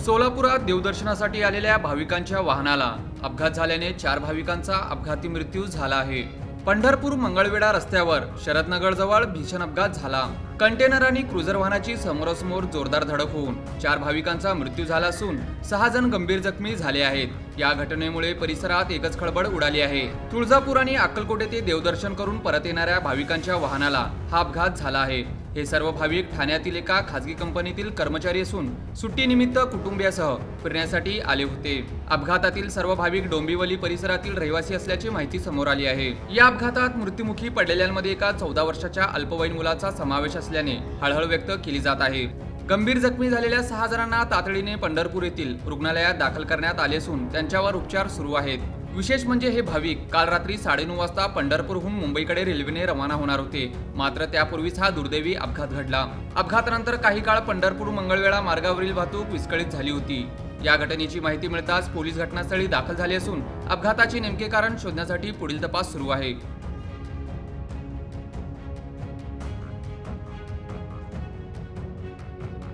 सोलापुरात देवदर्शनासाठी आलेल्या भाविकांच्या वाहनाला अपघात झाल्याने 4 भाविकांचा अपघाती मृत्यू झाला आहे। पंढरपूर मंगळवेढा रस्त्यावर शरदनगर जवळ भीषण अपघात झाला। कंटेनर आणि क्रुझर वाहनाची समोरासमोर जोरदार धडक होऊन 4 भाविकांचा मृत्यू झाला असून 6 जण गंभीर जखमी झाले आहेत। या घटनेमुळे परिसरात एकच खळबळ उडाली आहे। तुळजापूर आणि अक्कलकोट येथे देवदर्शन करून परत येणाऱ्या भाविकांच्या वाहनाला हा अपघात झाला आहे। हे सर्व भाविक ठाण्यातील एका खासगी कंपनीतील कर्मचारी असून सुट्टीनिमित्त कुटुंबियासह फिरण्यासाठी आले होते। अपघातातील सर्व भाविक डोंबिवली परिसरातील रहिवासी असल्याची माहिती समोर आली आहे। या अपघातात मृत्युमुखी पडलेल्यांमध्ये एका 14 वर्षाच्या अल्पवयीन मुलाचा समावेश असल्याने हळहळ व्यक्त केली जात आहे। गंभीर जखमी झालेल्या 6 जणांना तातडीने पंढरपूर येथील रुग्णालयात दाखल करण्यात आले असून त्यांच्यावर उपचार सुरू आहेत। विशेष म्हणजे हे भाविक काल रात्री 9:30 वाजता पंढरपूरहून मुंबईकडे रेल्वेने रवाना होणार होते, मात्र त्यापूर्वीच हा दुर्दैवी अपघात घडला। अपघातानंतर काही काळ पंढरपूर मंगळवेढा मार्गावरील वाहतूक विस्कळीत झाली होती। या घटनेची माहिती मिळताच पोलीस घटनास्थळी दाखल झाले असून अपघाताचे नेमके कारण शोधण्यासाठी पुढील तपास सुरू आहे।